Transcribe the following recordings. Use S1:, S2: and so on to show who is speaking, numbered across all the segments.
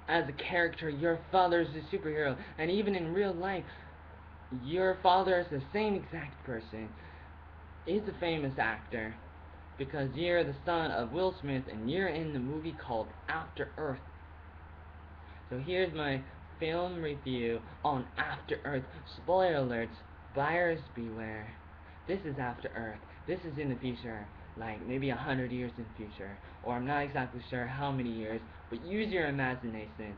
S1: as a character, your father's a superhero, and even in real life, your father is the same exact person. He's a famous actor because you're the son of Will Smith, and you're in the movie called After Earth. So here's my film review on After Earth. Spoiler alerts, buyers beware. This is After Earth. This is in the future, like maybe 100 years in the future, or I'm not exactly sure how many years, but use your imagination.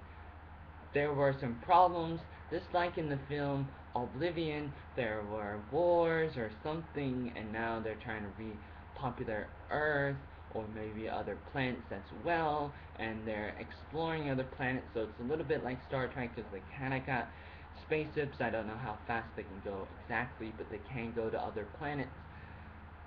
S1: There were some problems, just like in the film Oblivion. There were wars or something, and now they're trying to repopulate Earth or maybe other planets as well, and they're exploring other planets. So it's a little bit like Star Trek because they kind of got spaceships. I don't know how fast they can go exactly, but they can go to other planets.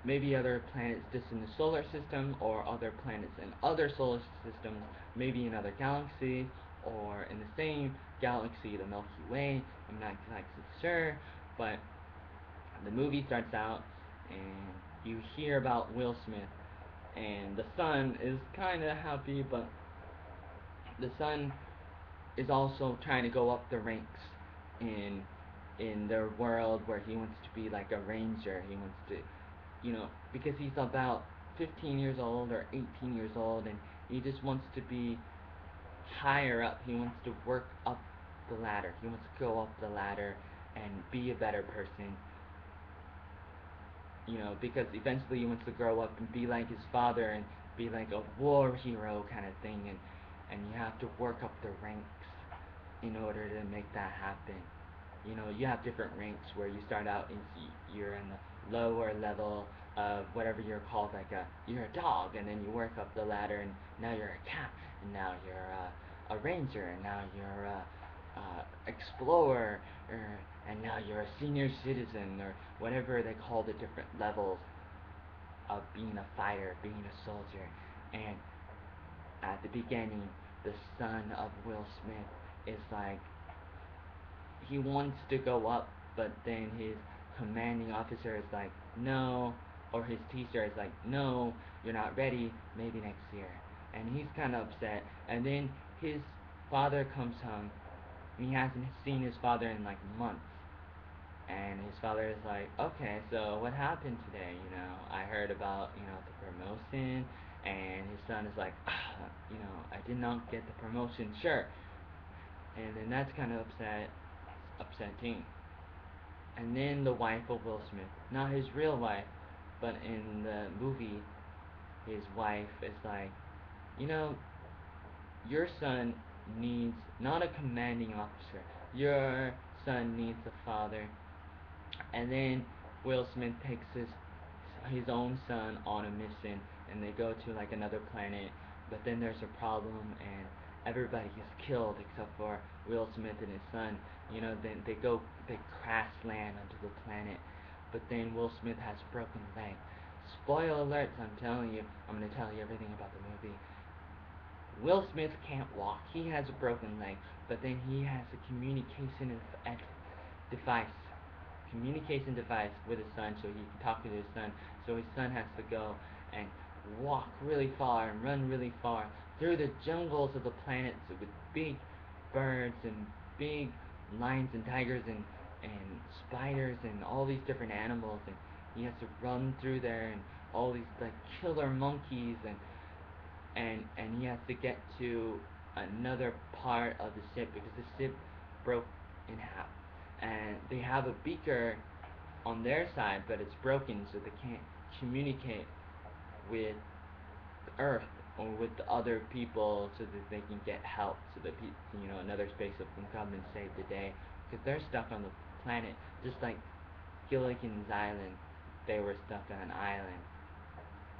S1: Maybe other planets just in the solar system, or other planets in other solar systems, maybe in other galaxies, or in the same galaxy, the Milky Way. I'm not exactly sure, but the movie starts out, and you hear about Will Smith, and the son is kind of happy, but the son is also trying to go up the ranks in their world where he wants to be like a ranger. He wants to, because he's about 15 years old or 18 years old, and he just wants to be higher up. He wants to work up the ladder. He wants to go up the ladder and be a better person. Because eventually he wants to grow up and be like his father and be like a war hero kind of thing, and you have to work up the ranks in order to make that happen. You have different ranks where you start out and you're in the lower level of whatever you're called, like you're a dog, and then you work up the ladder, and now you're a cat, and now you're a ranger, and now you're a explorer, and now you're a senior citizen, or whatever they call the different levels of being a fighter, being a soldier. And at the beginning, the son of Will Smith is like, he wants to go up, but then his commanding officer is like, no, or his teacher is like, no, you're not ready, maybe next year. And he's kind of upset. And then his father comes home, and he hasn't seen his father in like months. And his father is like, okay, so what happened today? I heard about, the promotion. And his son is like, I did not get the promotion, sure. And then that's kind of upsetting. And then the wife of Will Smith, not his real wife, but in the movie, his wife is like, you know, your son needs not a commanding officer. Your son needs a father. And then Will Smith takes his own son on a mission, and they go to like another planet. But then there's a problem, and everybody is killed except for Will Smith and his son. Then they crash land onto the planet. But then Will Smith has a broken leg. Spoiler alerts! I'm telling you. I'm gonna tell you everything about the movie. Will Smith can't walk. He has a broken leg, but then he has a device, communication device with his son, so he can talk to his son. So his son has to go and walk really far and run really far through the jungles of the planet with big birds and big lions and tigers and spiders and all these different animals, and he has to run through there, and all these like killer monkeys, and he has to get to another part of the ship because the ship broke in half. And they have a beaker on their side, but it's broken, so they can't communicate with Earth or with the other people so that they can get help, so that another spaceship can come and save the day, because they're stuck on the planet, just like Gilligan's Island. They were stuck on an island,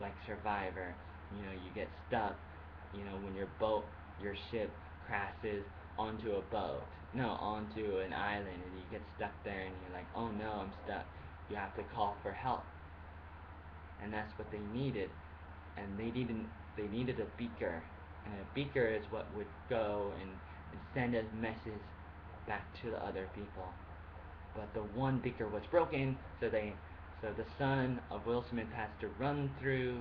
S1: like Survivor. You get stuck. When your ship crashes onto a boat, no, onto an island, and you get stuck there, and you're like, oh no, I'm stuck. You have to call for help, and that's what they needed. And they needed a beaker, and a beaker is what would go and send a message back to the other people. But the one beaker was broken, so the son of Will Smith has to run through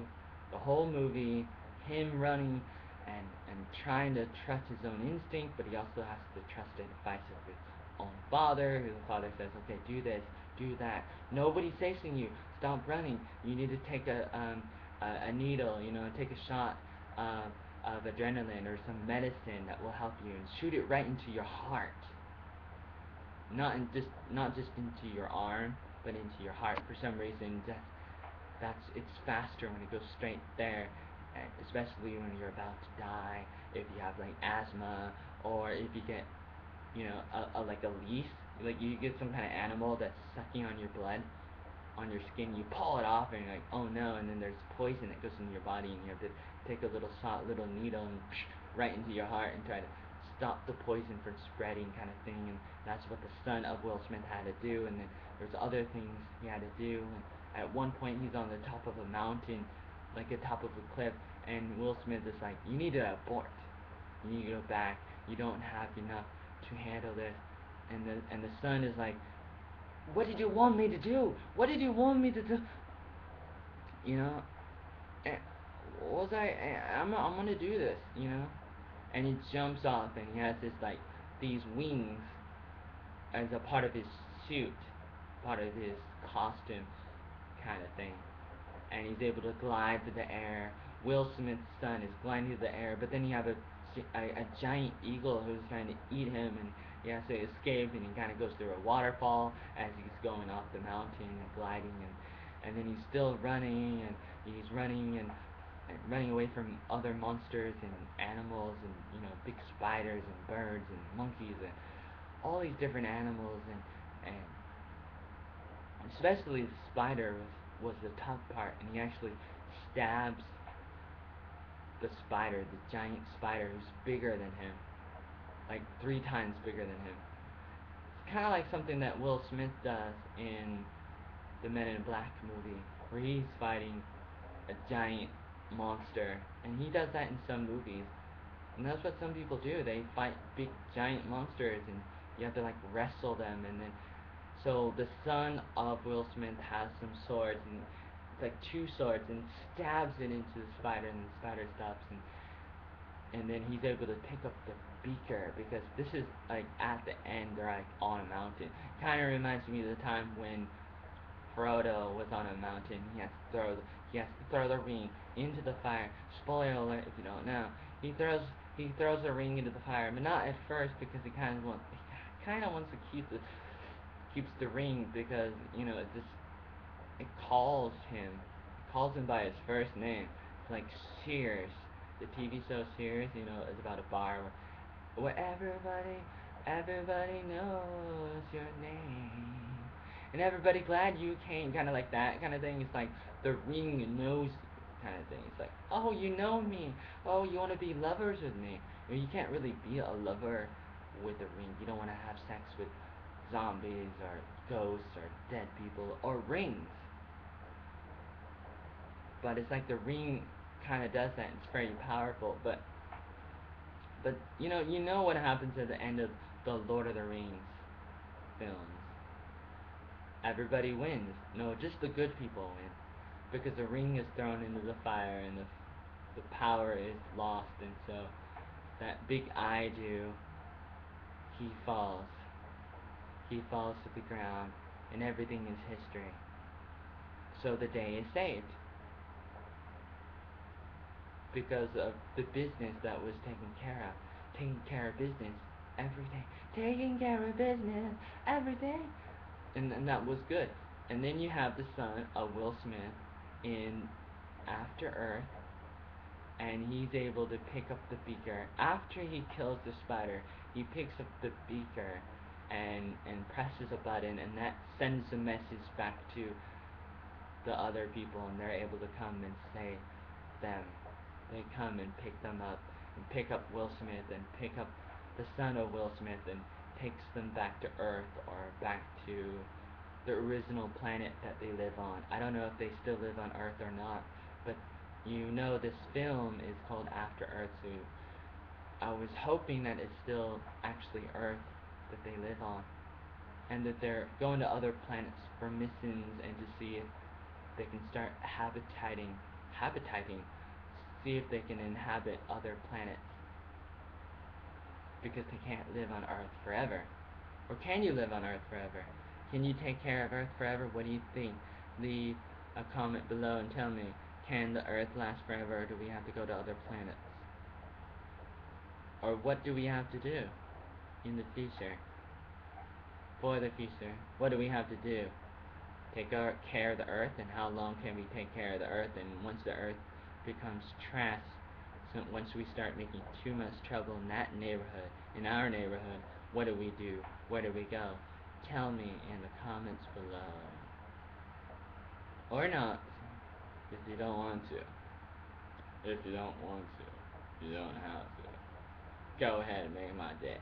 S1: the whole movie, him running and trying to trust his own instinct, but he also has to trust the advice of his own father. His father says, "Okay, do this, do that. Nobody's chasing you. Stop running. You need to take a needle, take a shot of adrenaline or some medicine that will help you, and shoot it right into your heart. Not just into your arm, but into your heart. For some reason, it's faster when it goes straight there, especially when you're about to die. If you have like asthma, or if you get like a leaf, like you get some kind of animal that's sucking on your blood, on your skin, you pull it off, and you're like, oh no, and then there's poison that goes into your body, and you have to take a little shot, little needle, and right into your heart and try to stop the poison from spreading, kind of thing. And that's what the son of Will Smith had to do. And then there's other things he had to do. And at one point, he's on the top of a mountain, like the top of a cliff, and Will Smith is like, you need to abort. You need to go back. You don't have enough to handle this. And the son is like, what did you want me to do? What did you want me to do? You know, and what was I'm gonna do this. And he jumps off, and he has these wings as a part of his suit, part of his costume, kind of thing. And he's able to glide through the air. Will Smith's son is gliding through the air, but then you have a giant eagle who's trying to eat him, and he has to escape, and he kind of goes through a waterfall as he's going off the mountain and gliding, and then he's still running, and he's running and running away from other monsters and animals, and big spiders and birds and monkeys and all these different animals, and especially the spider was the tough part, and he actually stabs the spider, the giant spider who's bigger than him, like 3 times bigger than him. It's kind of like something that Will Smith does in the Men in Black movie, where he's fighting a giant monster, and he does that in some movies. And that's what some people do. They fight big giant monsters, and you have to like wrestle them, and then so the son of Will Smith has some swords, and it's like 2 swords, and stabs it into the spider, and the spider stops, and then he's able to pick up the beaker, because this is like at the end, they're like on a mountain. Kind of reminds me of the time when Frodo was on a mountain. He has to throw the ring into the fire. Spoiler alert if you don't know. He throws the ring into the fire, but not at first, because he kind of wants to keeps the ring, because it calls him by his first name. It's like Cheers, the TV show Cheers. It's about a bar where everybody knows your name, and everybody glad you came, kind of like that kind of thing. It's like the ring knows you, kind of thing. It's like, oh, you know me. Oh, you want to be lovers with me. You can't really be a lover with a ring. You don't want to have sex with zombies or ghosts or dead people or rings. But it's like the ring kind of does that. It's very powerful. But you know what happens at the end of the Lord of the Rings films. Everybody wins. No, just the good people win, because the ring is thrown into the fire, and the power is lost, and so that big Jew, he falls. He falls to the ground, and everything is history. So the day is saved, because of the business that was taking care of business every day, taking care of business every day, and that was good. And then you have the son of Will Smith in After Earth, and he's able to pick up the beaker after he kills the spider. He picks up the beaker and presses a button, and that sends a message back to the other people, and they're able to come and save them. They come and pick them up, and pick up Will Smith, and pick up the son of Will Smith, and takes them back to Earth, or back to the original planet that they live on. I don't know if they still live on Earth or not, but this film is called After Earth, so I was hoping that it's still actually Earth that they live on, and that they're going to other planets for missions, and to see if they can start habitating See if they can inhabit other planets because they can't live on Earth forever. Or can you live on Earth forever? Can you take care of Earth forever? What do you think? Leave a comment below and tell me, can the Earth last forever or do we have to go to other planets? Or what do we have to do in the future? For the future, what do we have to do? Take care of the Earth, and how long can we take care of the Earth? And once the Earth becomes trash, so once we start making too much trouble in that neighborhood, in our neighborhood, what do we do? Where do we go? Tell me in the comments below. Or not, if you don't want to. If you don't want to, you don't have to. Go ahead and make my day.